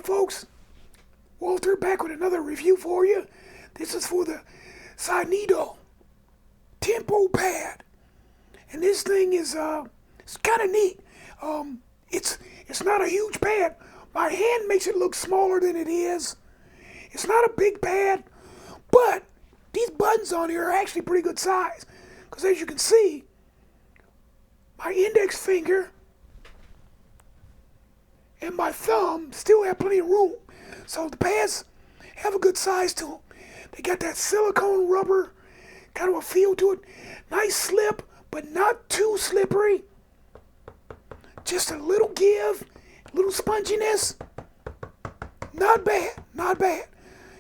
folks, Walter back with another review for you. This is for the Synido TempoPad, and this thing is it's kind of neat. It's not a huge pad. My hand makes it look smaller than it is. It's not a big pad, but these buttons on here are actually pretty good size. Because as you can see, my index finger and my thumb still have plenty of room. So the pads have a good size to them. They got that silicone rubber kind of a feel to it. Nice slip, but not too slippery. Just a little give, a little sponginess. Not bad, not bad.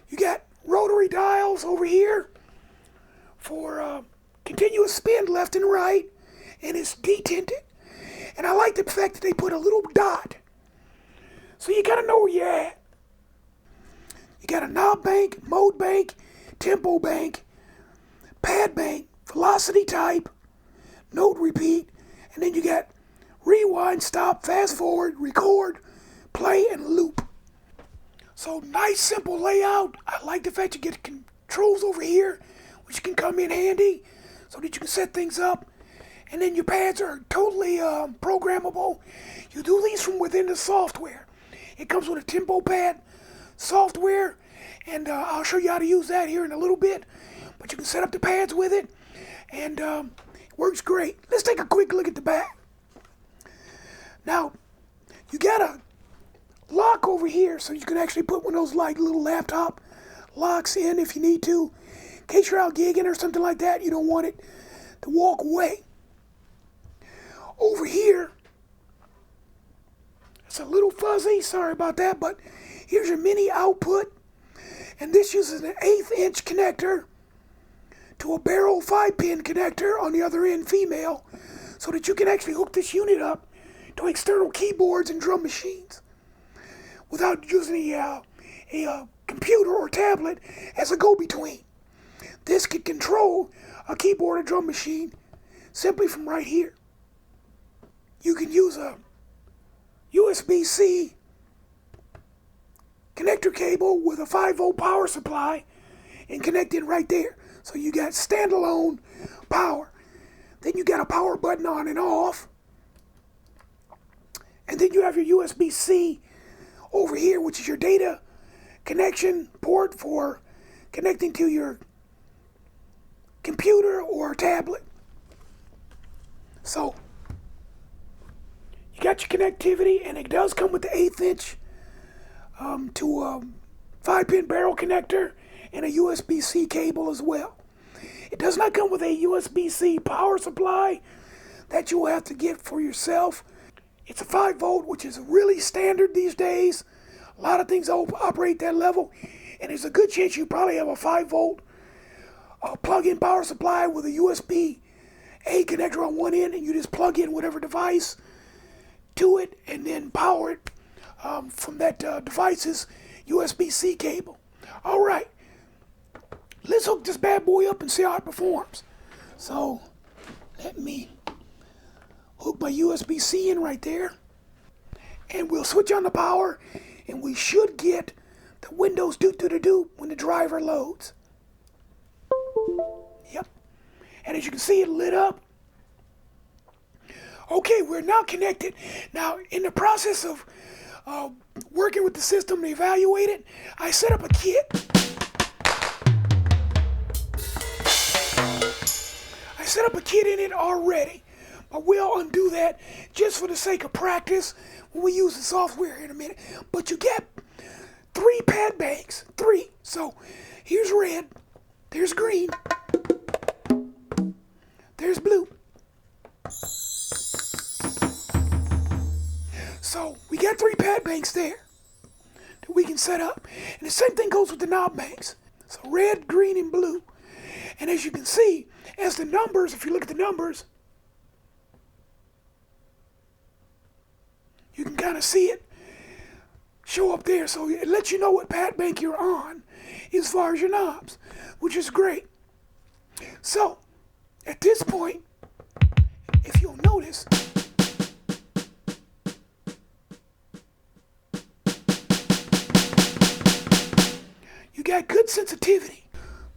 You got rotary dials over here for continuous spin left and right, and it's detinted. And I like the fact that they put a little dot, so you gotta know where you're at. You got a knob bank, mode bank, tempo bank, pad bank, velocity type, note repeat, and then you got rewind, stop, fast forward, record, play, and loop. So nice simple layout. I like the fact you get controls over here, which can come in handy so that you can set things up. And then your pads are totally programmable. You do these from within the software. It comes with a TempoPad software, and I'll show you how to use that here in a little bit. But you can set up the pads with it, and it works great. Let's take a quick look at the back. Now, you got a lock over here, so you can actually put one of those like little laptop locks in if you need to. In case you're out gigging or something like that, you don't want it to walk away. Over here, it's a little fuzzy, sorry about that, but here's your mini output, and this uses an 1/8 inch connector to a barrel 5-pin connector on the other end, female, so that you can actually hook this unit up to external keyboards and drum machines without using a computer or tablet as a go-between. This can control a keyboard or drum machine simply from right here. You can use a USB-C connector cable with a 5-volt power supply and connect it right there. So you got standalone power. Then you got a power button on and off. And then you have your USB-C over here, which is your data connection port for connecting to your computer or tablet. So you got your connectivity, and it does come with the 1/8 inch to a 5-pin barrel connector and a USB-C cable as well. It does not come with a USB-C power supply that you will have to get for yourself. It's a 5-volt, which is really standard these days. A lot of things operate that level, and there's a good chance you probably have a 5-volt plug-in power supply with a USB-A connector on one end, and you just plug in whatever device to it and then power it from that device's USB-C cable. All right, let's hook this bad boy up and see how it performs. So let me hook my USB-C in right there, and we'll switch on the power, and we should get the Windows doot-doot-doot when the driver loads. Yep, and as you can see, it lit up. Okay, we're now connected. Now, in the process of working with the system to evaluate it, I set up a kit. I set up a kit in it already, but we'll undo that just for the sake of practice when we use the software in a minute. But you get 3 pad banks, 3. So here's red, there's green, there's blue. So we got 3 pad banks there that we can set up. And the same thing goes with the knob banks. So red, green, and blue. And as you can see, as the numbers, if you look at the numbers, you can kind of see it show up there. So it lets you know what pad bank you're on as far as your knobs, which is great. So at this point, if you'll notice, got good sensitivity.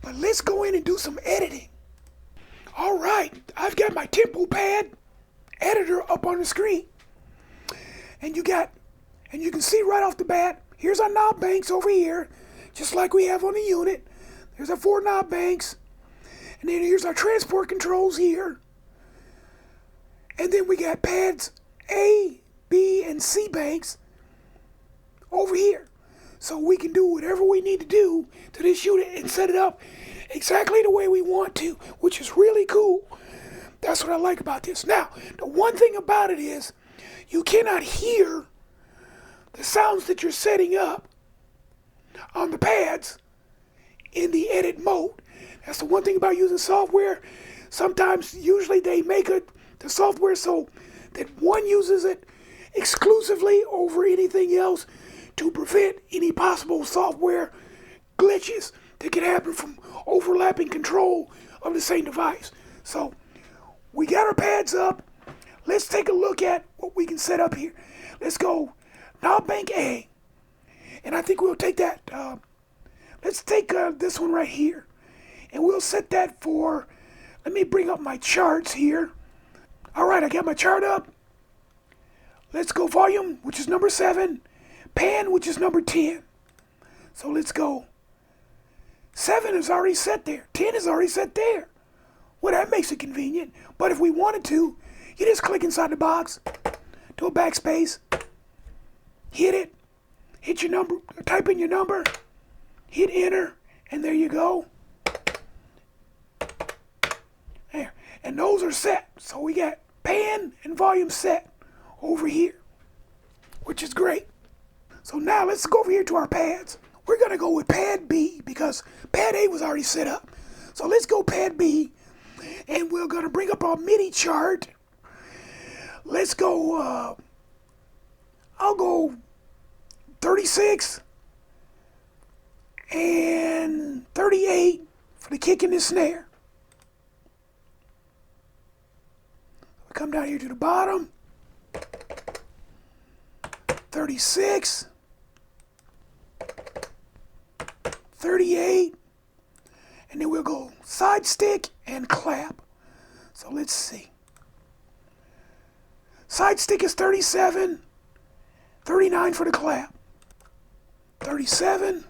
But let's go in and do some editing. All right, I've got my TempoPad editor up on the screen. And you can see right off the bat, here's our knob banks over here, just like we have on the unit. There's our 4 knob banks. And then here's our transport controls here. And then we got pads A, B, and C banks over here. So we can do whatever we need to do to this unit and set it up exactly the way we want to, which is really cool. That's what I like about this. Now, the one thing about it is you cannot hear the sounds that you're setting up on the pads in the edit mode. That's the one thing about using software. Sometimes, usually they make the software so that one uses it exclusively over anything else to prevent any possible software glitches that can happen from overlapping control of the same device. So, we got our pads up. Let's take a look at what we can set up here. Let's go knob bank A. And I think we'll take that. Let's take this one right here. And we'll set that for, let me bring up my charts here. All right, I got my chart up. Let's go volume, which is number 7. Pan, which is number 10. So let's go. 7 is already set there. 10 is already set there. Well, that makes it convenient. But if we wanted to, you just click inside the box, do a backspace, hit it, hit your number, type in your number, hit enter, and there you go. There. And those are set. So we got pan and volume set over here, which is great. So now let's go over here to our pads. We're going to go with pad B because pad A was already set up. So let's go pad B, and we're going to bring up our MIDI chart. Let's go, I'll go 36 and 38 for the kick and the snare. We come down here to the bottom. 36, 38, and then we'll go side stick and clap. So let's see. Side stick is 37, 39 for the clap. 37,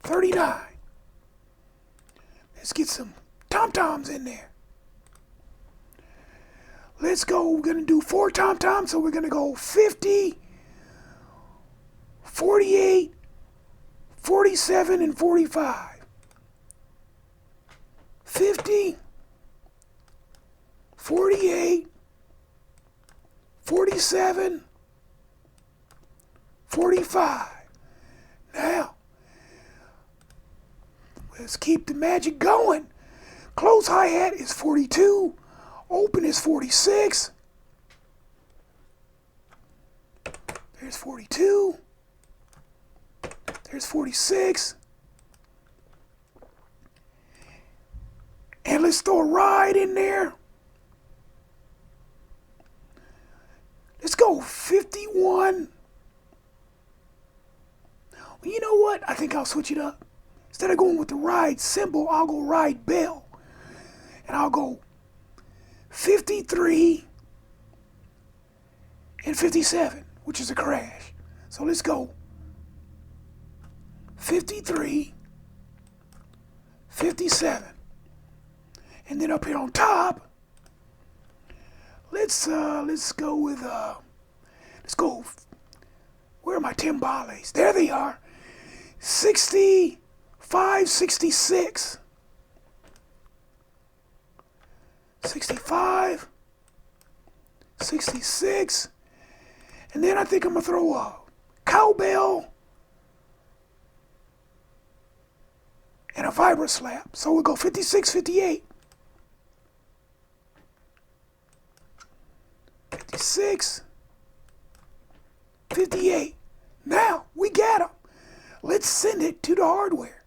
39. Let's get some tom-toms in there. Let's go, we're going to do 4 tom-toms, so we're going to go 50, 48, 47, and 45. 50, 48, 47, 45. Now, let's keep the magic going. Close hi-hat is 42. Open is 46. There's 42. There's 46. And let's throw a ride in there. Let's go 51. Well, you know what? I think I'll switch it up. Instead of going with the ride symbol, I'll go ride bell. And I'll go 53 and 57, which is a crash. So let's go 53, 57. And then up here on top, let's go with where are my timbales? There they are. 65, 66. 65, 66, and then I think I'm going to throw a cowbell and a vibra slap. So we'll go 56, 58. 56, 58. Now, we got them. Let's send it to the hardware.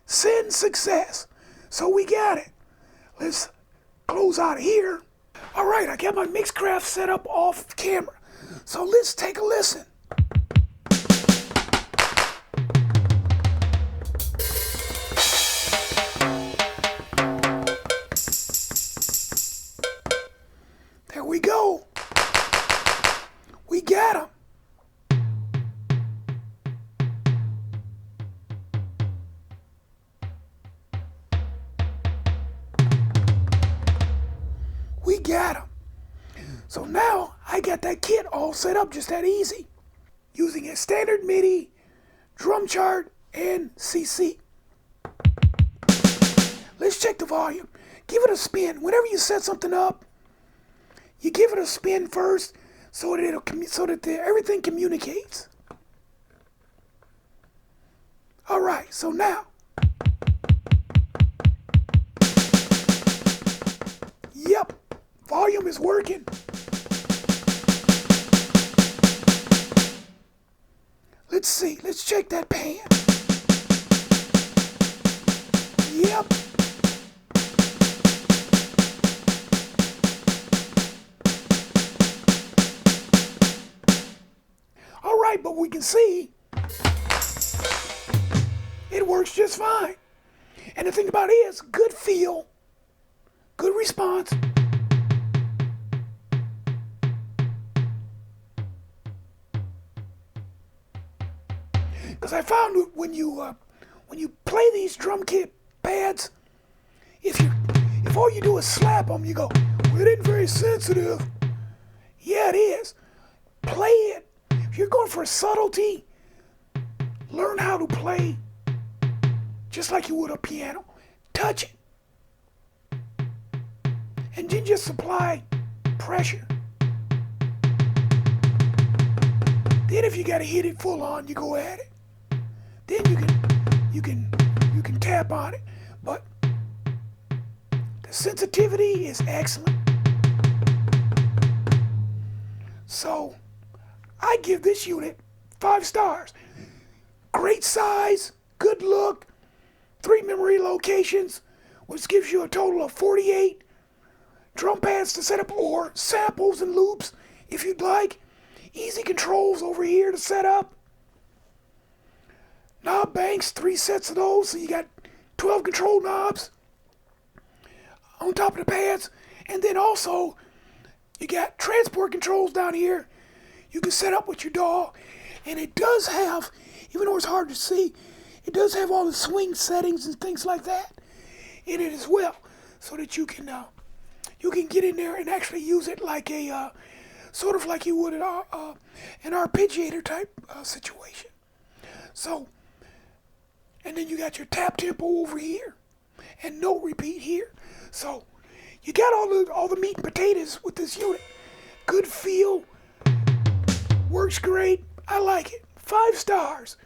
Send success. So we got it. Let's close out of here. All right, I got my Mixcraft set up off camera. So let's take a listen. got that kit all set up just that easy, using a standard MIDI, drum chart, and CC. Let's check the volume. Give it a spin. Whenever you set something up, you give it a spin first so that everything communicates. All right, so now, yep, volume is working. Let's see, let's check that pan. Yep. All right, but we can see it works just fine. And the thing about it is, good feel, good response. Because I found that when you play these drum kit pads, if all you do is slap them, you go, well, it ain't very sensitive. Yeah, it is. Play it. If you're going for subtlety, learn how to play just like you would a piano. Touch it. And then just apply pressure. Then if you gotta hit it full on, you go at it. Then you can tap on it. But the sensitivity is excellent. So I give this unit 5 stars. Great size, good look, 3 memory locations, which gives you a total of 48 drum pads to set up, or samples and loops if you'd like. Easy controls over here to set up. Knob banks, 3 sets of those, so you got 12 control knobs on top of the pads. And then also, you got transport controls down here you can set up with your DAW. And it does have, even though it's hard to see, it does have all the swing settings and things like that in it as well, so that you can get in there and actually use it like a sort of like you would an arpeggiator type situation. So, and then you got your tap tempo over here and note repeat here. So you got all the meat and potatoes with this unit. Good feel, works great. I like it. 5 stars.